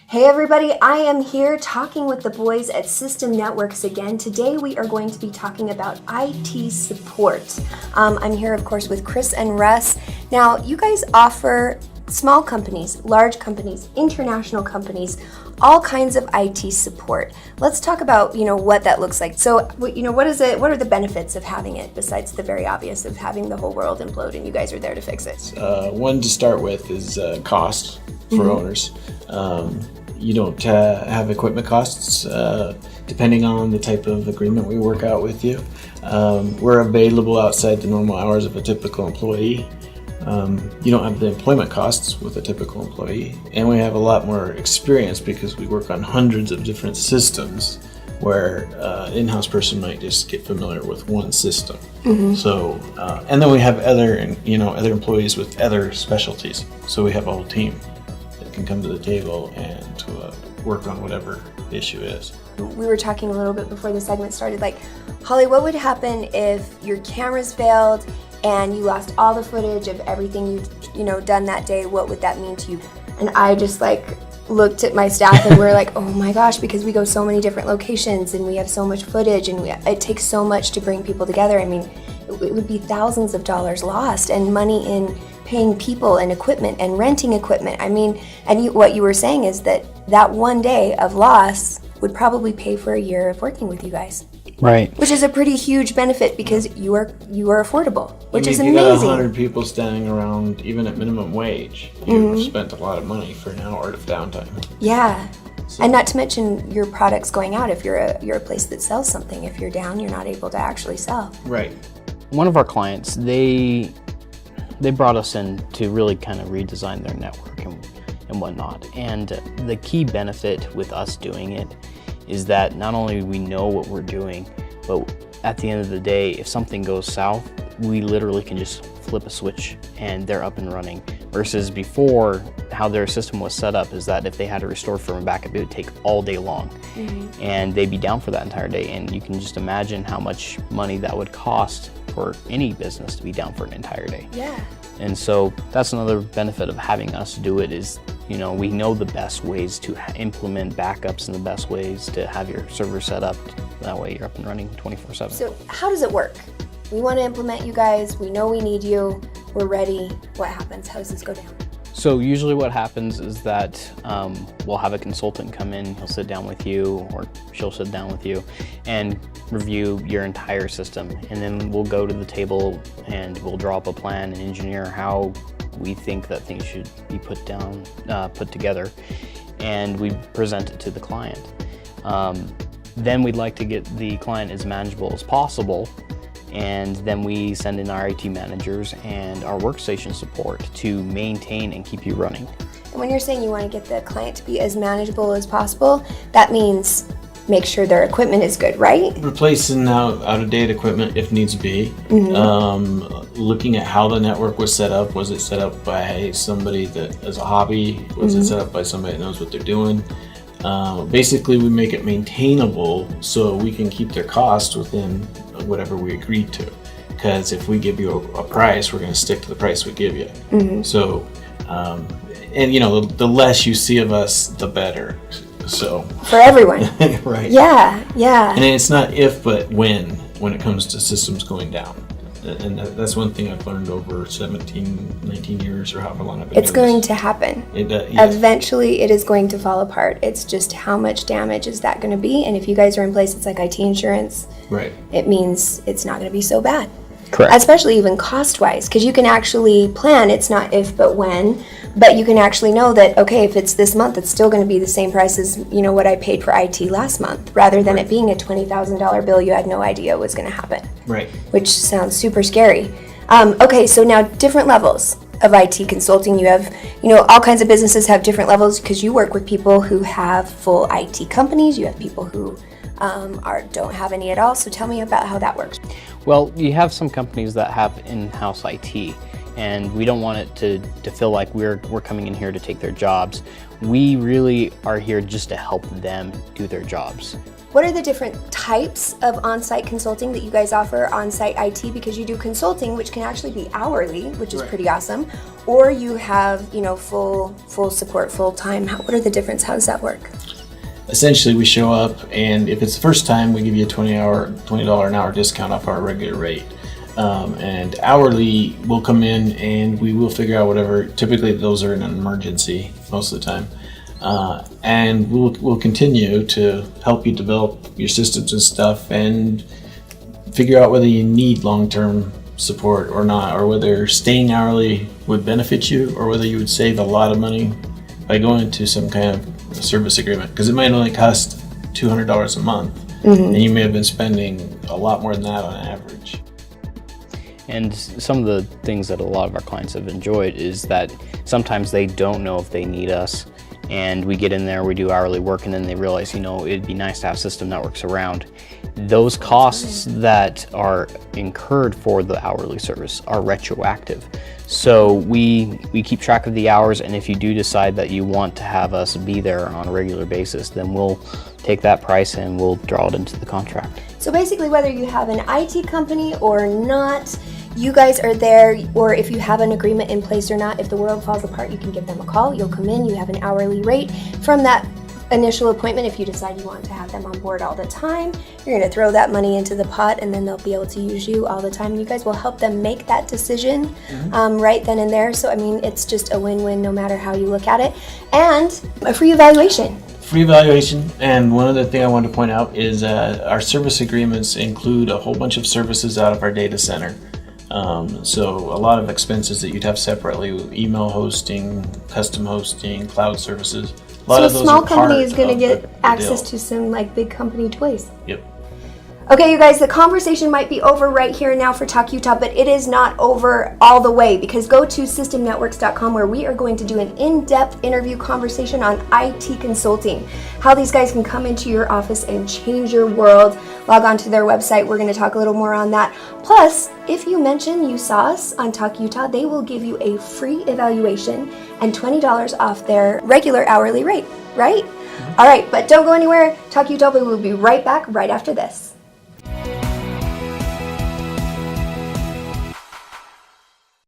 Hey everybody, I am here talking with the boys at System Networks again. Today we are going to be talking about IT support. I'm here of course with Chris and Russ. Now you guys offer small companies, large companies, international companies, all kinds of IT support. Let's talk about, what that looks like. So, what is it? What are the benefits of having it besides the very obvious of having the whole world implode and you guys are there to fix it? One to start with is cost for owners. You don't have equipment costs depending on the type of agreement we work out with you. We're available outside the normal hours of a typical employee. You don't have the employment costs with a typical employee, and we have a lot more experience because we work on hundreds of different systems where an in-house person might just get familiar with one system. So, and then we have other employees with other specialties. So we have a whole team that can come to the table and work on whatever the issue is. We were talking a little bit before the segment started, like, Holly, what would happen if your cameras failed and you lost all the footage of everything you've done that day? What would that mean to you? And I just looked at my staff and we're like, oh my gosh, because we go so many different locations and we have so much footage and it takes so much to bring people together. I mean, it would be thousands of dollars lost and money in paying people and equipment and renting equipment. I mean, and what you were saying is that one day of loss would probably pay for a year of working with you guys. Right. Which is a pretty huge benefit because you are affordable, which is amazing. amazing. You got 100 people standing around, even at minimum wage, you've spent a lot of money for an hour of downtime. Yeah. So. And not to mention your products going out. If you're a place that sells something, if you're down, you're not able to actually sell. Right. One of our clients, they brought us in to really kind of redesign their network and whatnot. And the key benefit with us doing it is that not only we know what we're doing, but at the end of the day, if something goes south, we literally can just flip a switch and they're up and running. Versus before, how their system was set up is that if they had to restore from a backup, it would take all day long. And they'd be down for that entire day. And you can just imagine how much money that would cost for any business to be down for an entire day. Yeah. And so that's another benefit of having us do it is, we know the best ways to implement backups and the best ways to have your server set up. That way you're up and running 24/7. So how does it work? We want to implement you guys. We know we need you. We're ready. What happens? How does this go down? So usually what happens is that we'll have a consultant come in, he'll sit down with you or she'll sit down with you and review your entire system. And then we'll go to the table and we'll draw up a plan and engineer how we think that things should be put together, and we present it to the client. Then we'd like to get the client as manageable as possible, and then we send in our IT managers and our workstation support to maintain and keep you running. And when you're saying you want to get the client to be as manageable as possible, that means make sure their equipment is good, right? Replacing out-of-date equipment if needs be. Looking at how the network was set up. Was it set up by somebody that as a hobby? Was it set up by somebody that knows what they're doing? Basically, we make it maintainable so we can keep their cost within whatever we agreed to. Because if we give you a price, we're going to stick to the price we give you. So, the less you see of us, the better. So for everyone. Right. Yeah. And it's not if, but when it comes to systems going down. And that's one thing I've learned over 17, 19 years or however long I've been It's going to happen. Eventually it is going to fall apart. It's just how much damage is that going to be? And if you guys are in place, it's like IT insurance. Right. It means it's not going to be so bad. Correct. Especially even cost-wise, because you can actually plan. It's not if but when, but you can actually know that, okay, if it's this month, it's still going to be the same price as what I paid for IT last month, rather than it being a $20,000 bill you had no idea was going to happen. Right. Which sounds super scary. Okay, so now different levels of IT consulting. You have, all kinds of businesses have different levels because you work with people who have full IT companies. You have people who don't have any at all. So tell me about how that works. Well, you have some companies that have in-house IT, and we don't want it to feel like we're coming in here to take their jobs. We really are here just to help them do their jobs. What are the different types of on-site consulting that you guys offer on-site IT? Because you do consulting, which can actually be hourly, which is pretty awesome, or you have, full support, full-time. What are the difference? How does that work? Essentially, we show up, and if it's the first time, we give you a $20 an hour discount off our regular rate. And hourly, we'll come in and we will figure out whatever. Typically, those are in an emergency most of the time. And we'll continue to help you develop your systems and stuff and figure out whether you need long-term support or not, or whether staying hourly would benefit you, or whether you would save a lot of money by going into some kind of service agreement, because it might only cost $200 a month, and you may have been spending a lot more than that on average. And some of the things that a lot of our clients have enjoyed is that sometimes they don't know if they need us, and we get in there, we do hourly work, and then they realize, it'd be nice to have system networks around. Those costs that are incurred for the hourly service are retroactive. So we keep track of the hours, and if you do decide that you want to have us be there on a regular basis, then we'll take that price and we'll draw it into the contract. So basically, whether you have an IT company or not, you guys are there, or if you have an agreement in place or not, if the world falls apart, you can give them a call. You'll come in, you have an hourly rate from that initial appointment. If you decide you want to have them on board all the time, you're going to throw that money into the pot, and then they'll be able to use you all the time. And you guys will help them make that decision right then and there. So, it's just a win-win no matter how you look at it. And a free evaluation. Free evaluation, and one other thing I wanted to point out is our service agreements include a whole bunch of services out of our data center. So a lot of expenses that you'd have separately: email hosting, custom hosting, cloud services. So a small company is going to get access to some big company toys. Yep. Okay, you guys, the conversation might be over right here and now for Talk Utah, but it is not over all the way, because go to systemnetworks.com, where we are going to do an in-depth interview conversation on IT consulting, how these guys can come into your office and change your world. Log on to their website. We're going to talk a little more on that. Plus, if you mention you saw us on Talk Utah, they will give you a free evaluation and $20 off their regular hourly rate, right? All right, but don't go anywhere. Talk Utah, we will be right back right after this.